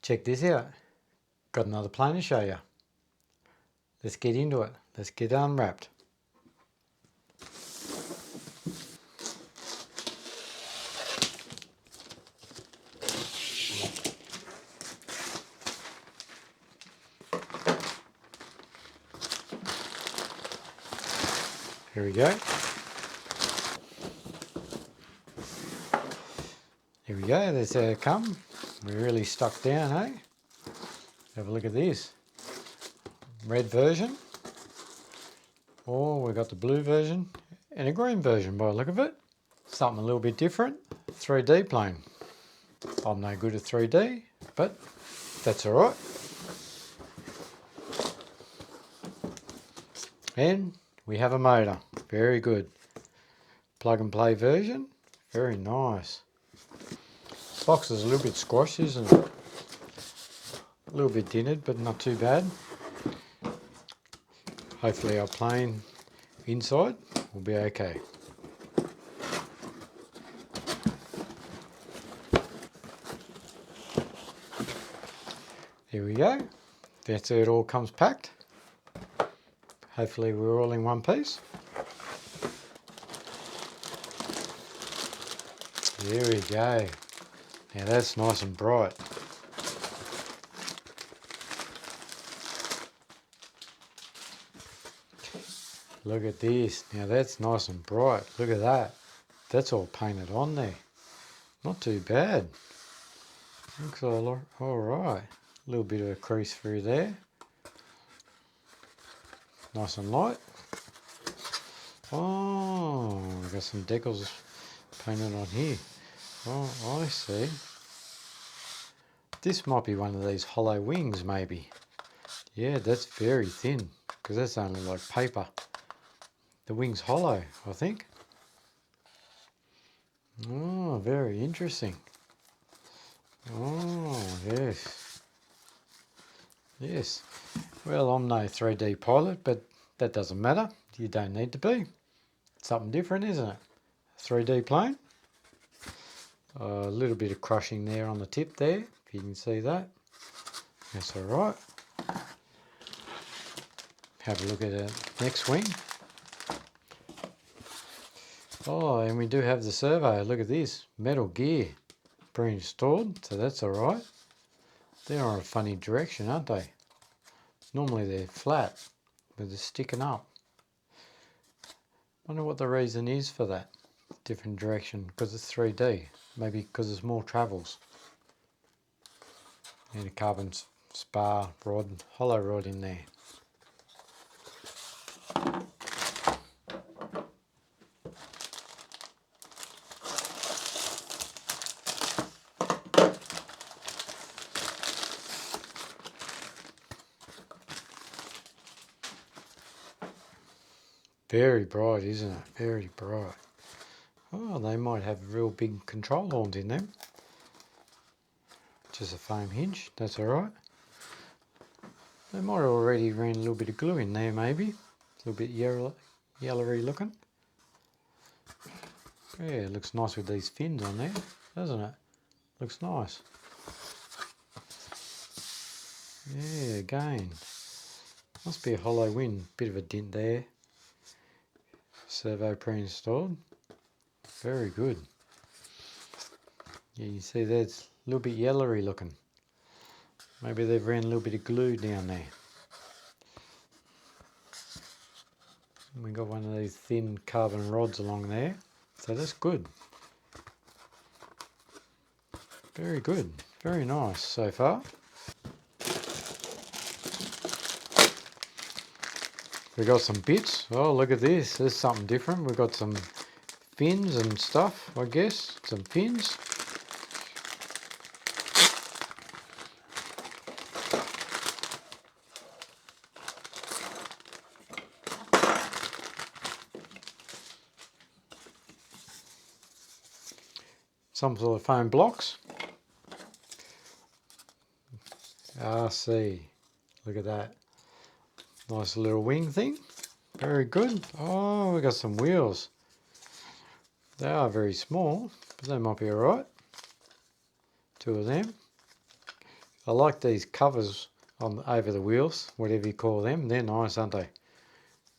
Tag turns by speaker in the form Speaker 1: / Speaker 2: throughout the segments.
Speaker 1: Check this out. Got another plane to show you. Let's get into it. Let's get unwrapped. Here we go. Here we go, that's how it come. We're really stuck down, eh? Have a look at this. Red version. Or we've got the blue version and a green version by the look of it. Something a little bit different. 3D plane. I'm no good at 3D, but that's alright. And we have a motor. Very good. Plug and play version. Very nice. Box is a little bit squashed, isn't it? A little bit dented, but not too bad. Hopefully our plane inside will be okay. Here we go. That's how it all comes packed. Hopefully we're all in one piece. There we go. Now that's nice and bright. Look at this. Now that's nice and bright. Look at that. That's all painted on there. Not too bad. Looks all right. A little bit of a crease through there. Nice and light. Oh, we've got some decals painted on here. Oh, I see. This might be one of these hollow wings, maybe. Yeah, that's very thin, because that's only like paper. The wing's hollow, I think. Oh, very interesting. Oh, yes. Yes. Well, I'm no 3D pilot, but that doesn't matter. You don't need to be. It's something different, isn't it? 3D plane. A little bit of crushing there on the tip there, if you can see that. That's all right. Have a look at the next wing. Oh, and we do have the servo. Look at this, metal gear pre-installed, so that's all right. They're on a funny direction, aren't they? Normally they're flat, but they're sticking up. Wonder what the reason is for that different direction, because it's 3D. Maybe because there's more travels. And a carbon spar rod, hollow rod in there. Very bright, isn't it? Very bright. Oh, they might have real big control horns in them. Just a foam hinge, that's alright. They might have already ran a little bit of glue in there, maybe. A little bit yellowy looking. Yeah, it looks nice with these fins on there, doesn't it? Looks nice. Yeah, again. Must be a hollow wing, bit of a dent there. Servo pre-installed. Very good. Yeah, you see that's a little bit yellowy looking. Maybe they've ran a little bit of glue down there. And we got one of these thin carbon rods along there, so that's good. Very good, very nice so far. We got some bits. Oh, look at this. There's something different. We've got some fins and stuff, I guess. Some fins. Some sort of foam blocks. RC. Look at that. Nice little wing thing. Very good. Oh, we got some wheels. They are very small, but they might be alright. Two of them. I like these covers on over the wheels, whatever you call them. They're nice, aren't they?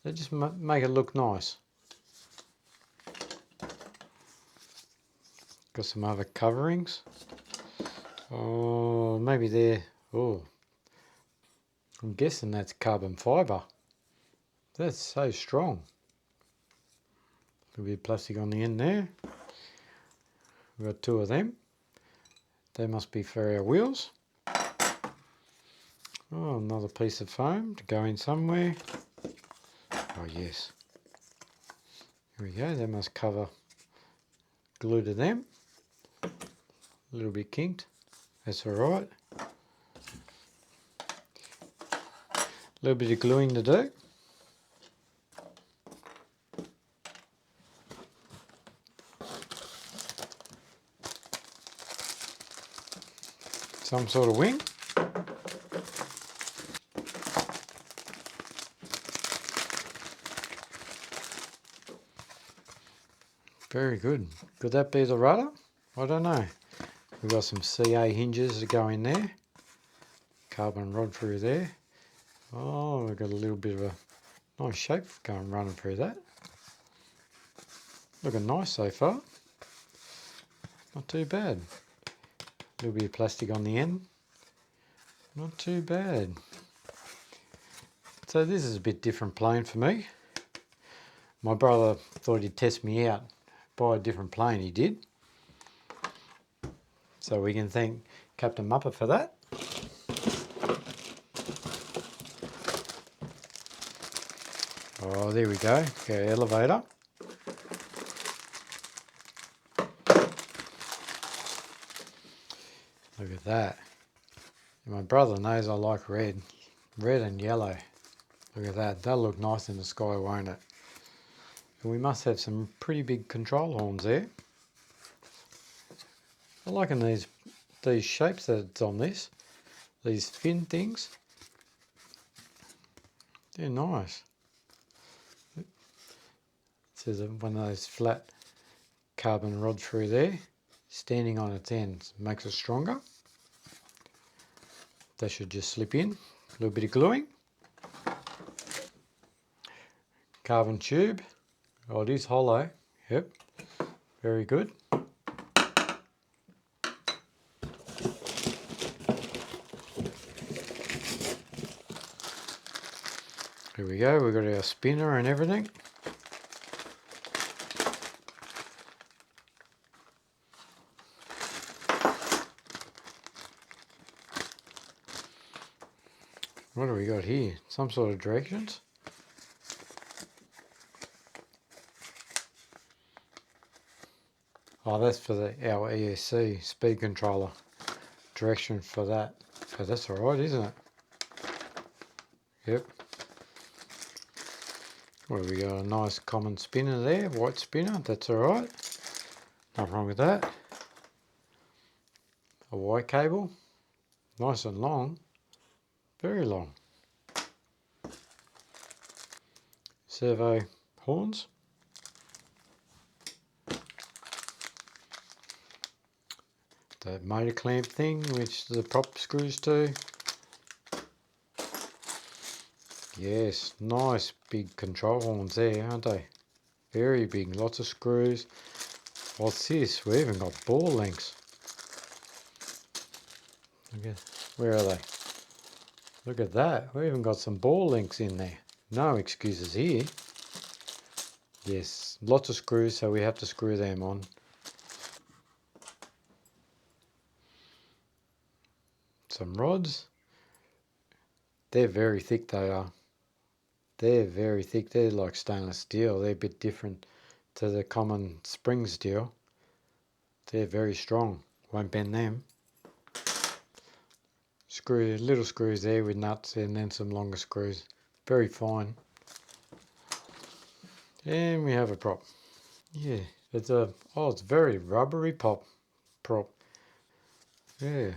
Speaker 1: They just make it look nice. Got some other coverings. Oh, maybe they're... Oh, I'm guessing that's carbon fibre. That's so strong. A little bit of plastic on the end there. We've got two of them. They must be for our wheels. Oh, another piece of foam to go in somewhere. Oh yes. Here we go. They must cover glue to them. A little bit kinked. That's alright. A little bit of gluing to do. Some sort of wing. Very good. Could that be the rudder? I don't know. We've got some CA hinges that go in there. Carbon rod through there. Oh, we've got a little bit of a nice shape going running through that. Looking nice so far. Not too bad. A little bit of plastic on the end. Not too bad. So this is a bit different plane for me. My brother thought he'd test me out, buy a different plane, he did. So we can thank Captain Muppet for that. Oh, there we go, our elevator. Look at that. And my brother knows I like red and yellow. Look at that, that'll look nice in the sky, won't it? And we must have some pretty big control horns there. I'm liking these shapes that it's on this. These fin things. They're nice. It says one of those flat carbon rod through there. Standing on its ends makes it stronger. That should just slip in. A little bit of gluing. Carbon tube. Oh, it is hollow. Yep. Very good. Here we go. We've got our spinner and everything. What do we got here? Some sort of directions. Oh, that's for our ESC speed controller. Direction for that. So that's alright, isn't it? Yep. Well, we got a nice common spinner there, white spinner, that's alright. Nothing wrong with that. A Y cable. Nice and long. Very long. Servo horns. The motor clamp thing, which the prop screws to. Yes, nice big control horns there, aren't they? Very big, lots of screws. What's this? We even got ball links. Okay, where are they? Look at that. We even got some ball links in there. No excuses here. Yes, lots of screws, so we have to screw them on. Some rods. They're very thick, they are. They're very thick. They're like stainless steel. They're a bit different to the common spring steel. They're very strong. Won't bend them. Little screws there with nuts, and then some longer screws. Very fine. And we have a prop. Yeah, it's very rubbery prop. Yeah.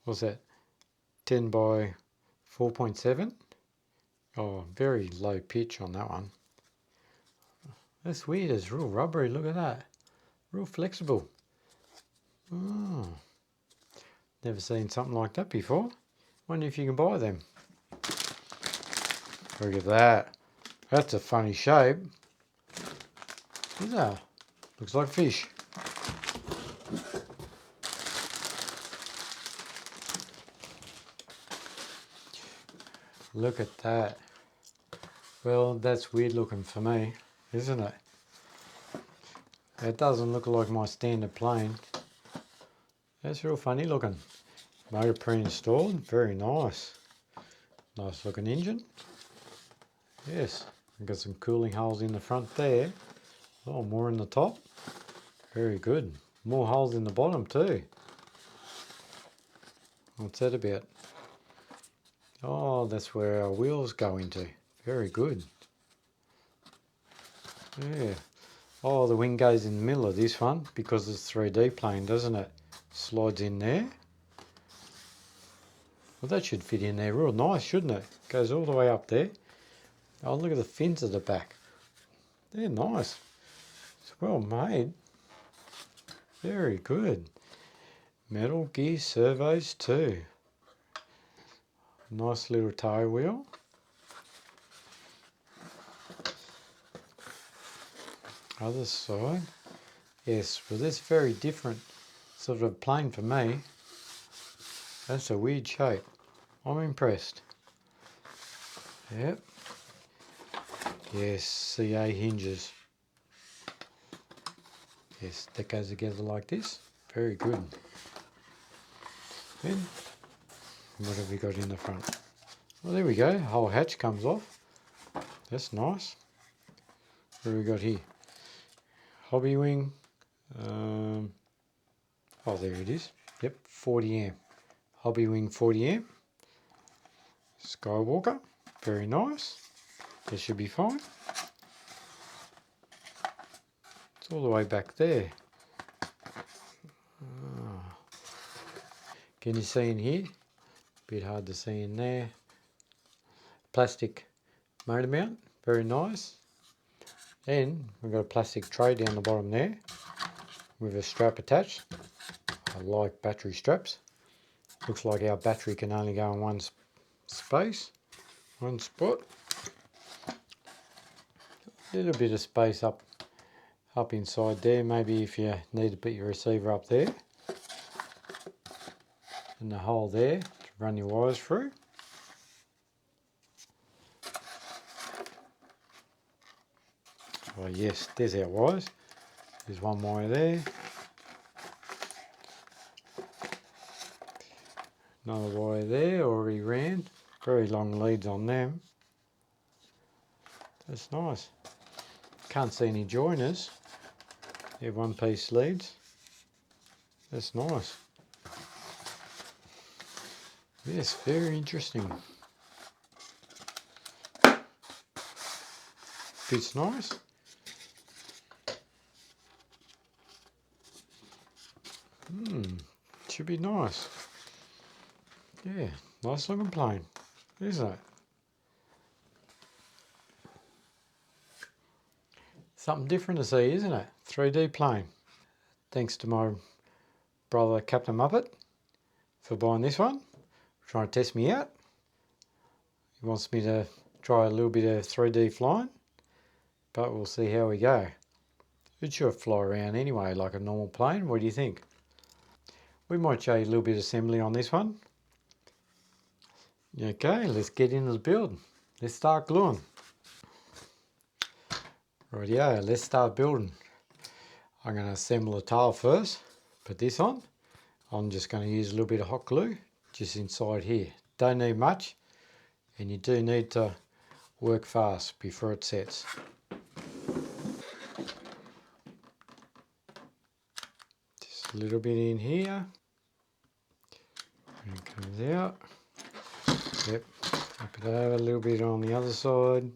Speaker 1: What's that? 10 by 4.7. Oh, very low pitch on that one. That's weird. It's real rubbery. Look at that. Real flexible. Oh. Never seen something like that before. Wonder if you can buy them. Look at that. That's a funny shape. Is that? Looks like fish. Look at that. Well, that's weird looking for me, isn't it? It doesn't look like my standard plane. That's real funny looking. Motor pre-installed, very nice. Nice looking engine. Yes, got some cooling holes in the front there. Oh, more in the top. Very good. More holes in the bottom too. What's that about? Oh, that's where our wheels go into. Very good. Yeah. Oh, the wing goes in the middle of this one because it's 3D plane, doesn't it? Slides in there. Well, that should fit in there real nice, shouldn't it? Goes all the way up there. Oh, look at the fins at the back. They're nice. It's well made. Very good. Metal gear servos too. Nice little toe wheel. Other side. Yes, well that's very different sort of plane for me. That's a weird shape. I'm impressed. Yep. Yes, CA hinges. Yes, that goes together like this. Very good. Then, what have we got in the front? Well, there we go. The whole hatch comes off. That's nice. What have we got here? Hobby wing. Oh, there it is. Yep, 40 amp. Hobby wing 40 amp. Skywalker. Very nice. This should be fine. It's all the way back there. Oh. Can you see in here? Bit hard to see in there. Plastic motor mount. Very nice. And we've got a plastic tray down the bottom there with a strap attached. I like battery straps. Looks like our battery can only go in one space, one spot. A little bit of space up inside there, maybe if you need to put your receiver up there. And the hole there to run your wires through. Oh yes, there's our wires. There's one wire there. Another wire there, already ran. Very long leads on them. That's nice. Can't see any joiners. They're one piece leads. That's nice. Yes, very interesting. Fits nice. Should be nice. Yeah, nice looking plane, isn't it? Something different to see, isn't it? 3D plane. Thanks to my brother Captain Muppet for buying this one. Trying to test me out. He wants me to try a little bit of 3D flying, but we'll see how we go. It should fly around anyway like a normal plane. What do you think? We might show you a little bit of assembly on this one. Okay, let's get into the build. Let's start gluing. Rightio, let's start building. I'm going to assemble the tail first. Put this on. I'm just going to use a little bit of hot glue just inside here. Don't need much, and you do need to work fast before it sets. Just a little bit in here. And it comes out. Yep. Flip it over a little bit on the other side.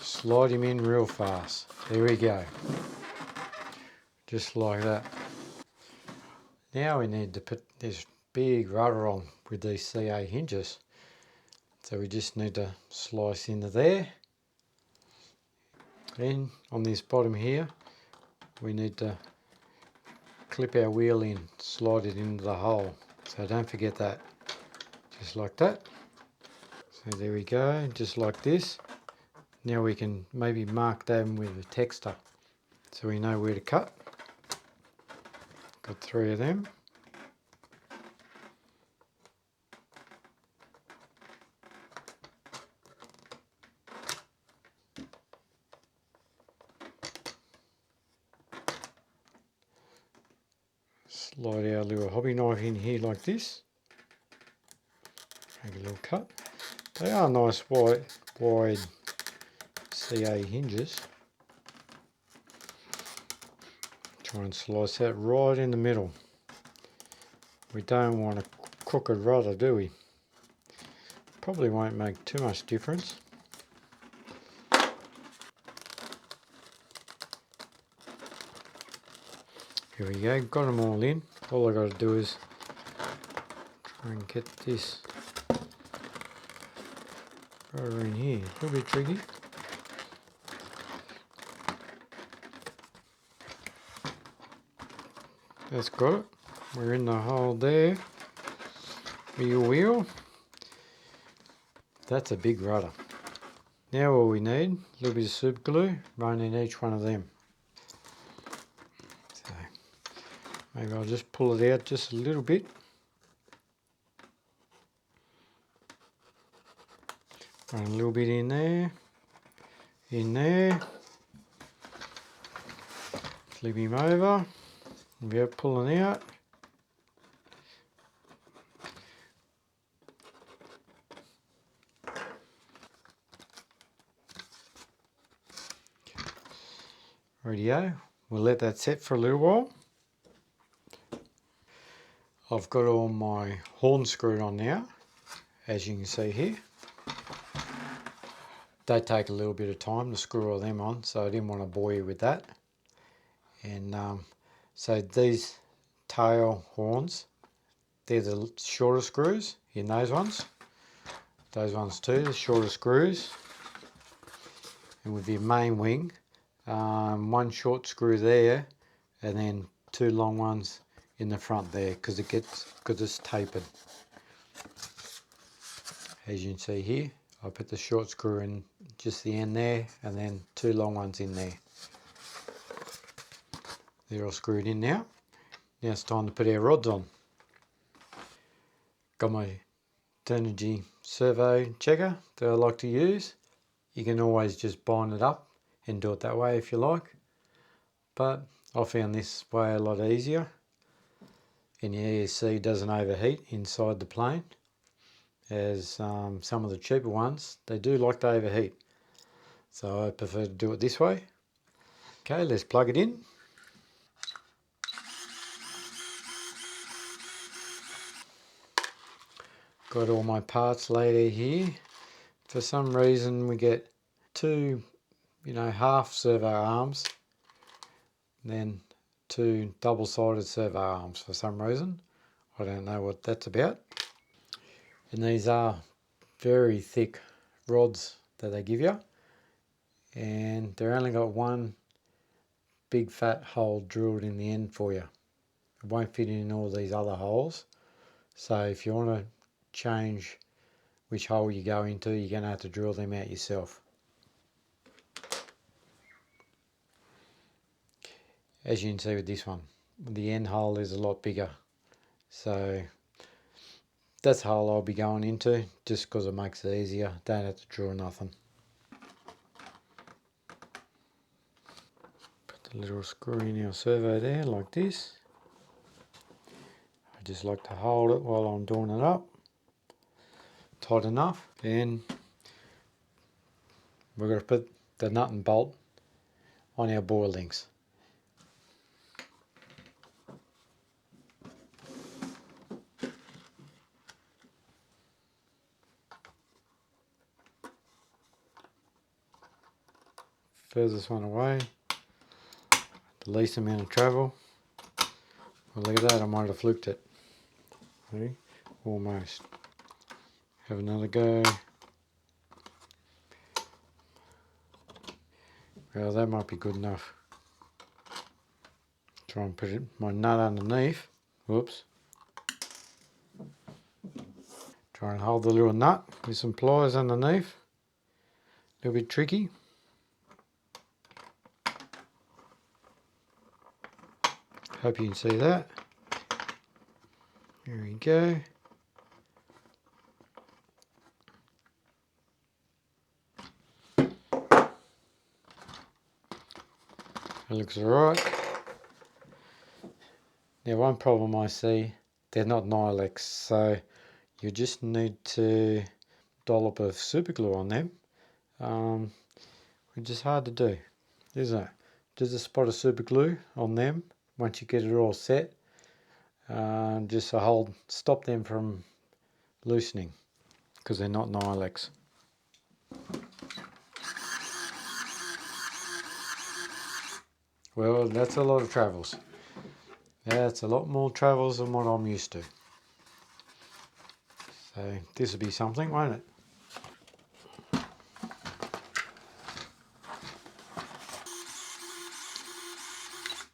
Speaker 1: Slide him in real fast. There we go. Just like that. Now we need to put this big rudder on with these CA hinges. So we just need to slice into there. And on this bottom here, we need to clip our wheel in, slide it into the hole. So don't forget that. Just like that. So there we go, just like this. Now we can maybe mark them with a texter so we know where to cut. Got 3 of them. Slide our little hobby knife in here like this. Make a little cut. They are nice wide CA hinges. Try and slice that right in the middle. We don't want a crooked rudder, do we? Probably won't make too much difference. Here we go, got them all in. All I got to do is try and get this rudder in here. A little bit tricky. That's got it. We're in the hole there. Wheel. That's a big rudder. Now all we need, a little bit of super glue, run in each one of them. So maybe I'll just pull it out just a little bit. Run a little bit in there. Flip him over. Without pulling out. Rightio, we'll let that set for a little while. I've got all my horns screwed on now, as you can see here. They take a little bit of time to screw all them on, so I didn't want to bore you with that. And so these tail horns, they're the shorter screws in those ones. Those ones too, the shorter screws. And with your main wing, one short screw there, and then 2 long ones in the front there, because it's tapered. As you can see here, I put the short screw in just the end there, and then 2 long ones in there. They're all screwed in now. Now it's time to put our rods on. Got my Turnigy servo checker that I like to use. You can always just bind it up and do it that way if you like, but I found this way a lot easier, and the ESC doesn't overheat inside the plane, as some of the cheaper ones, they do like to overheat, so I prefer to do it this way. Okay, let's plug it in. Got all my parts laid out here. For some reason we get 2 half servo arms, and then 2 double-sided servo arms for some reason. I don't know what that's about. And these are very thick rods that they give you, and they're only got one big fat hole drilled in the end for you. It won't fit in all these other holes, so if you want to change which hole you go into, you're going to have to drill them out yourself. As you can see with this one, the end hole is a lot bigger, so that's the hole I'll be going into, just because it makes it easier. Don't have to drill nothing. Put the little screw in our servo there like this. I just like to hold it while I'm doing it up tight enough, and we're going to put the nut and bolt on our bore links. Furthest one away, the least amount of travel. Well, look at that, I might have fluked it. See? Almost. Have another go. Well, that might be good enough. Try and put my nut underneath. Whoops. Try and hold the little nut with some pliers underneath. A little bit tricky. Hope you can see that. There we go. That looks alright. Now one problem I see, they're not Nylex, so you just need to dollop of super glue on them, which is hard to do, isn't it? Just a spot of super glue on them once you get it all set, just to stop them from loosening, because they're not Nylex. Well, that's a lot of travels. That's a lot more travels than what I'm used to. So this will be something, won't it?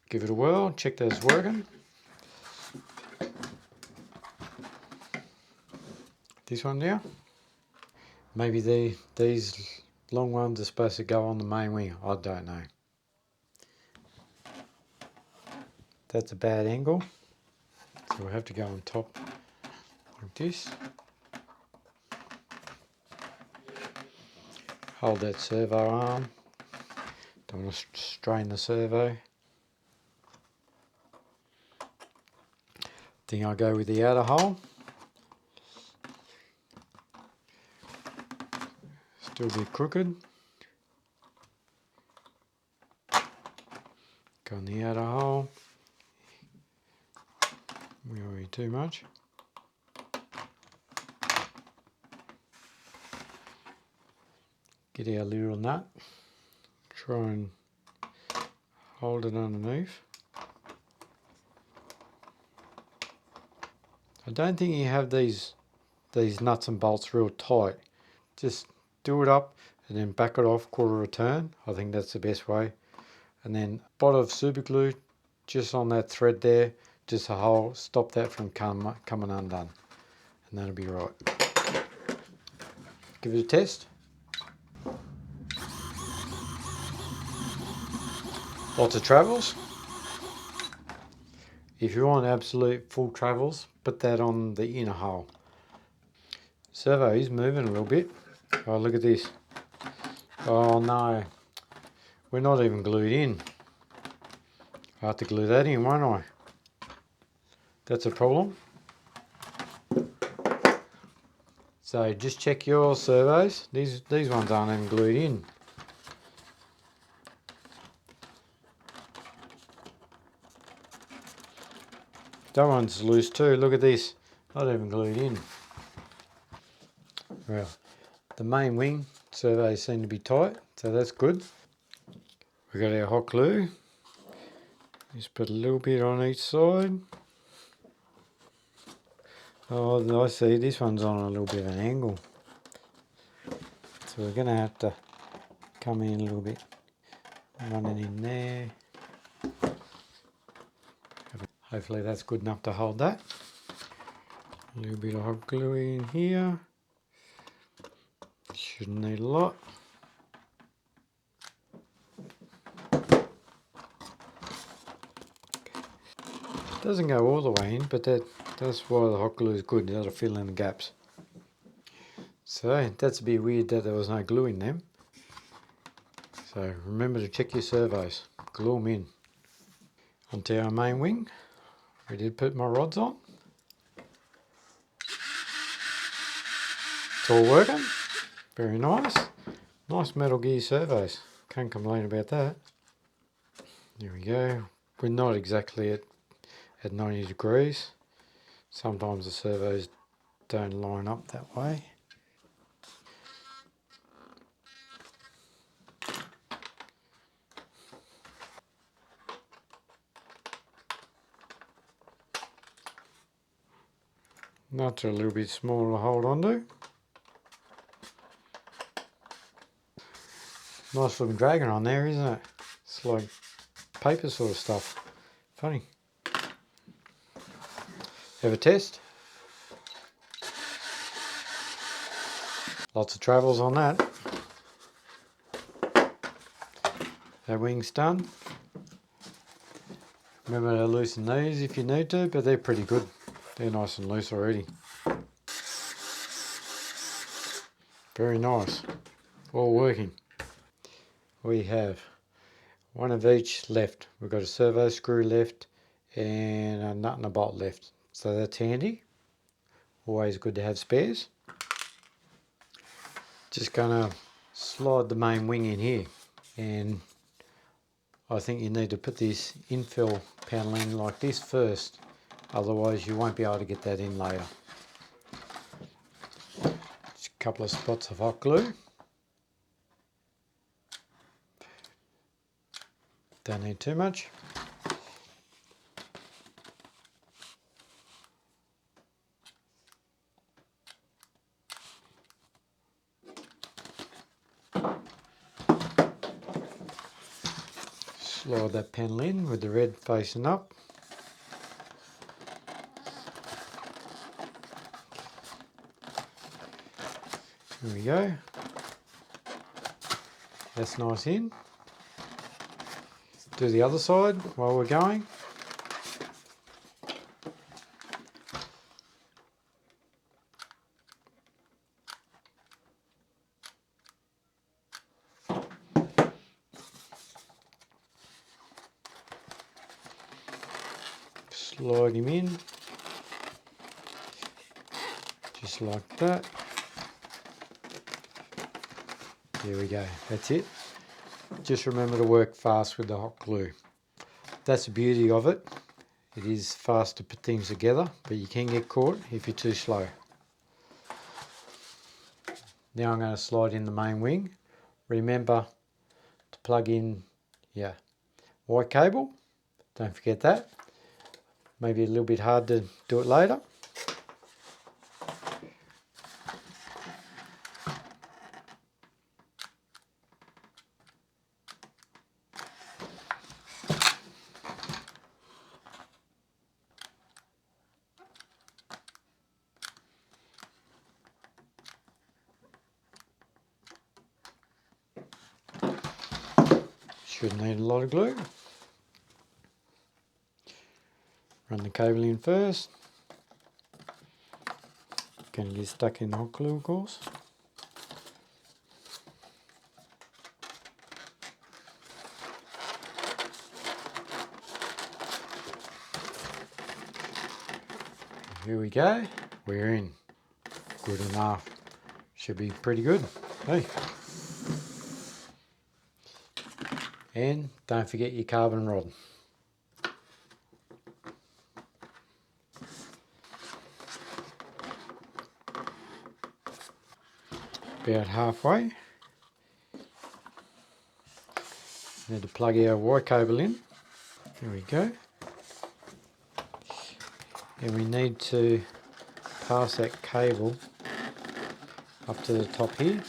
Speaker 1: Give it a whirl, check that it's working. This one now. Maybe these long ones are supposed to go on the main wing. I don't know. That's a bad angle. So we'll have to go on top like this. Hold that servo arm. Don't want to strain the servo. Think I'll go with the outer hole. Still a bit crooked. Go on the outer hole. We don't worry too much. Get our little nut. Try and hold it underneath. I don't think you have these nuts and bolts real tight. Just do it up and then back it off quarter a turn. I think that's the best way. And then a spot of super glue just on that thread there, just to stop that from coming undone. And that'll be right. Give it a test. Lots of travels. If you want absolute full travels, put that on the inner hole. Servo is moving a little bit. Oh, look at this. Oh no, we're not even glued in. I have to glue that in, won't I? That's a problem. So just check your servos. These ones aren't even glued in. That one's loose too. Look at this. Not even glued in. Well, the main wing servos seem to be tight, so that's good. We got our hot glue. Just put a little bit on each side. Oh, I see. This one's on a little bit of an angle. So we're going to have to come in a little bit. Run it in there. Hopefully that's good enough to hold that. A little bit of hot glue in here. Shouldn't need a lot. Doesn't go all the way in, but that's why the hot glue is good. That'll fill in the gaps. So that's a bit weird that there was no glue in them. So remember to check your servos. Glue them in. Onto our main wing. We did put my rods on. It's all working. Very nice. Nice Metal Gear servos. Can't complain about that. There we go. We're not exactly at 90 degrees. Sometimes the servos don't line up that way. Nuts are a little bit small to hold on to. Nice looking dragon on there, isn't it? It's like paper sort of stuff. Funny. Have a test. Lots of travels on that. That wing's done. Remember to loosen these if you need to, but they're pretty good. They're nice and loose already. Very nice. All working. We have one of each left. We've got a servo screw left and a nut and a bolt left. So that's handy. Always good to have spares. Just gonna slide the main wing in here, and I think you need to put this infill panel in like this first, otherwise you won't be able to get that in later. Just a couple of spots of hot glue. Don't need too much. Slide that panel in with the red facing up. There we go. That's nice in. Do the other side while we're going. Slide him in. Just like that. There we go, that's it. Just remember to work fast with the hot glue. That's the beauty of it. It is fast to put things together, but you can get caught if you're too slow. Now I'm going to slide in the main wing. Remember to plug in your white cable. Don't forget that. Maybe a little bit hard to do it later. Shouldn't need a lot of glue. Run the cable in first. Going to get stuck in the hot glue, of course. Here we go. We're in. Good enough. Should be pretty good. Hey. And don't forget your carbon rod. About halfway. Need to plug our white cable in. There we go. And we need to pass that cable up to the top here,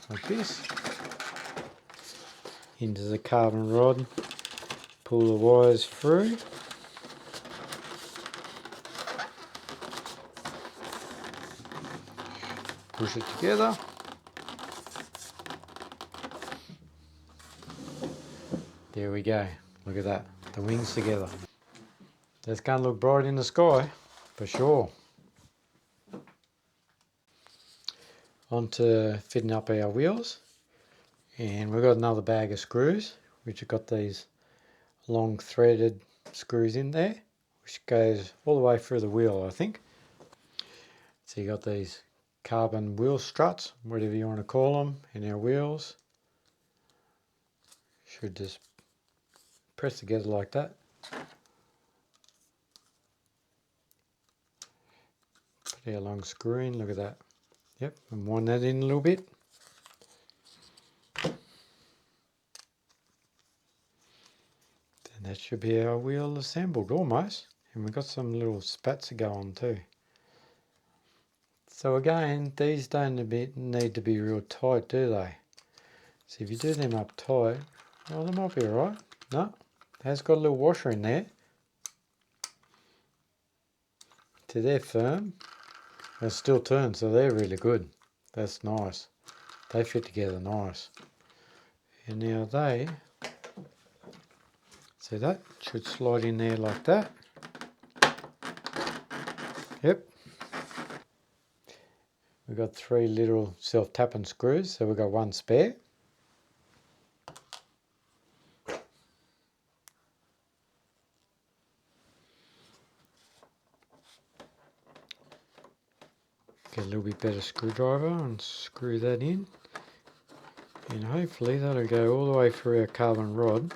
Speaker 1: like this. Into the carbon rod, pull the wires through. Push it together. There we go. Look at that. The wings together. That's going to look bright in the sky, for sure. On to fitting up our wheels. And we've got another bag of screws, which have got these long threaded screws in there, which goes all the way through the wheel, I think. So you got these carbon wheel struts, whatever you want to call them, in our wheels. Should just press together like that. Put our long screw in, look at that. Yep, and wind that in a little bit. And that should be our wheel assembled almost. And we've got some little spats to go on too. So again, these don't need to be real tight, do they? So if you do them up tight, oh, they might be alright. No, it has got a little washer in there. So they're firm. They still turn, so they're really good. That's nice. They fit together nice. And now they, see that? Should slide in there like that. Yep. We've got 3 little self-tapping screws, so we've got 1 spare. Get a little bit better screwdriver and screw that in. And hopefully that'll go all the way through our carbon rod.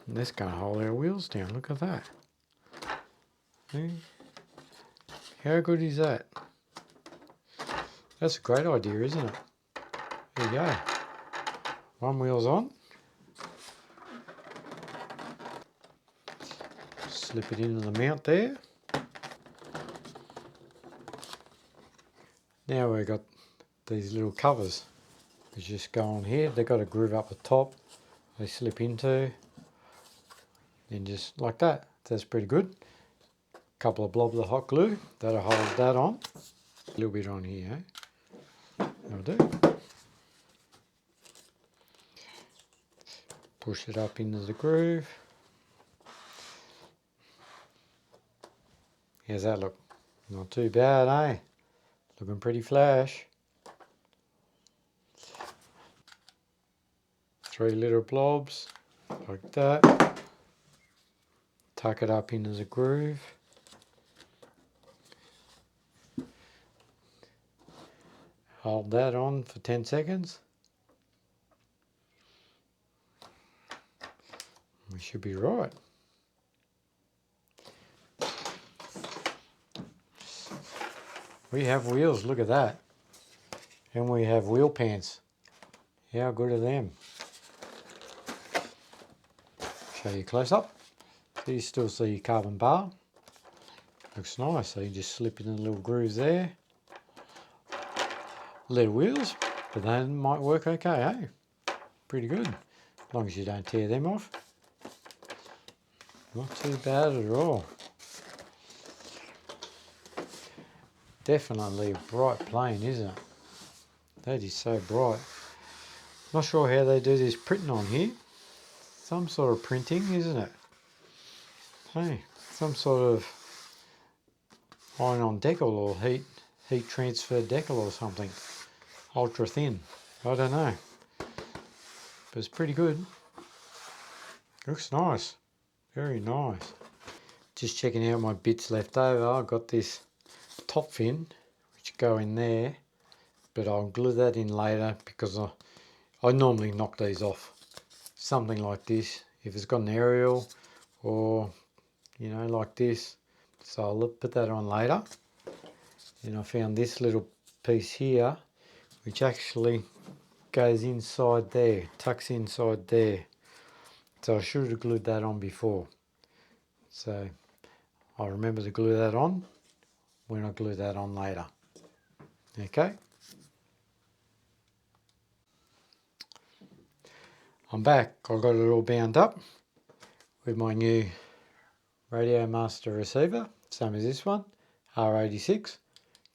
Speaker 1: And that's going to hold our wheels down, look at that. See? How good is that? That's a great idea, isn't it? There you go. 1 wheel's on. Slip it into the mount there. Now we've got these little covers. Which just go on here. They've got a groove up the top. They slip into. And just like that. That's pretty good. Couple of blobs of hot glue. That'll hold that on. A little bit on here. That'll do. Push it up into the groove. How's that look? Not too bad, eh? Looking pretty flash. 3 little blobs, like that. Tuck it up into the groove. Hold that on for 10 seconds. We should be right. We have wheels, look at that. And we have wheel pants. How good are them? Show you close up. So you still see your carbon bar. Looks nice, so you just slip it in the little grooves there. Little wheels, but they might work okay, eh? Pretty good. As long as you don't tear them off. Not too bad at all. Definitely a bright plane, isn't it? That is so bright. Not sure how they do this printing on here. Some sort of printing, isn't it? Hey, some sort of iron-on decal or heat transfer decal or something. Ultra thin. I don't know. But it's pretty good. Looks nice. Very nice. Just checking out my bits left over. I've got this top fin which go in there, but I'll glue that in later because I normally knock these off. Something like this, if it's got an aerial or you know like this, so I'll put that on later. And I found this little piece here which actually goes inside there, tucks inside there, so I should have glued that on before, so I'll remember to glue that on when I glue that on later. Okay, I'm back. I got it all bound up with my new Radio Master receiver, same as this one, R86.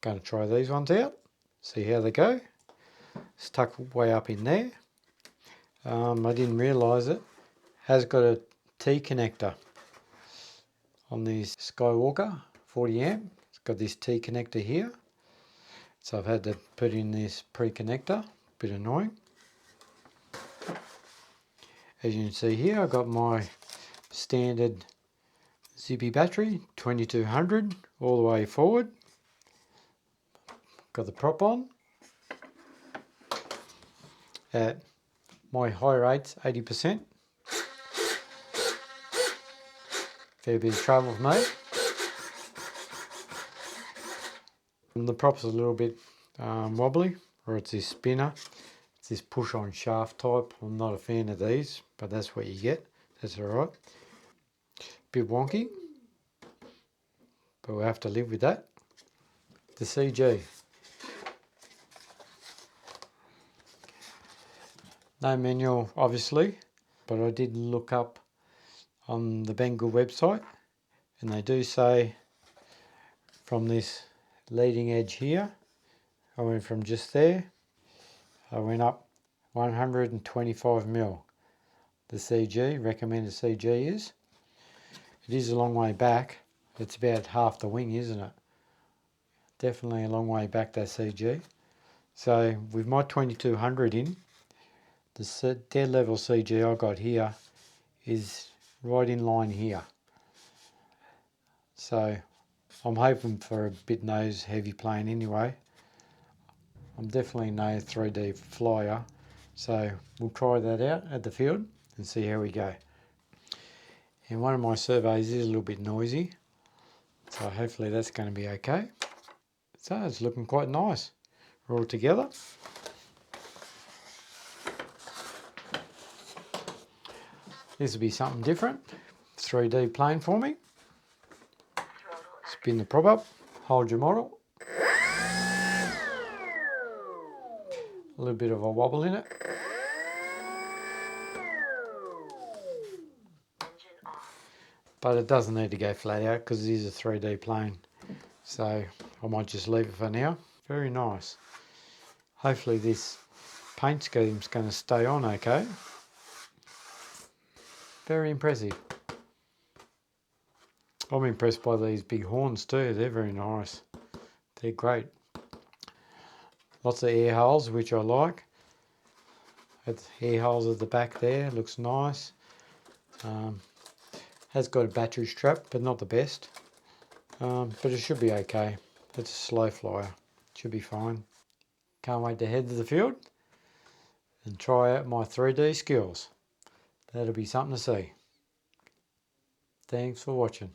Speaker 1: Going to try these ones out, see how they go. It's tucked way up in there. I didn't realise it has got a T connector on this Skywalker 40 amp. It's got this T connector here, so I've had to put in this pre-connector. Bit annoying. As you can see here, I've got my standard zippy battery, 2200 all the way forward. Got the prop on at my high rates, 80%. Fair bit of trouble for me. And the prop's a little bit wobbly, or it's this spinner. It's this push-on shaft type. I'm not a fan of these, but that's what you get. That's alright. Bit wonky, but we'll have to live with that. The CG. No manual obviously, but I did look up on the Bengal website and they do say from this leading edge here, I went from just there, I went up 125 mil. The CG, recommended CG is. It is a long way back. It's about half the wing, isn't it? Definitely a long way back, that CG. So with my 2200 in, the dead level CG I got here is right in line here. So I'm hoping for a bit nose heavy plane anyway. I'm definitely no 3D flyer. So we'll try that out at the field and see how we go. And one of my surveys is a little bit noisy. So hopefully that's going to be okay. So it's looking quite nice. We're all together. This will be something different. 3D plane for me. Spin the prop up. Hold your model. A little bit of a wobble in it. But it doesn't need to go flat out because it is a 3D plane. So I might just leave it for now. Very nice. Hopefully this paint scheme is going to stay on okay. Very impressive. I'm impressed by these big horns too. They're very nice. They're great. Lots of air holes, which I like. Air holes at the back there. Looks nice. Has got a battery strap, but not the best. But it should be okay. It's a slow flyer. Should be fine. Can't wait to head to the field and try out my 3D skills. That'll be something to see. Thanks for watching.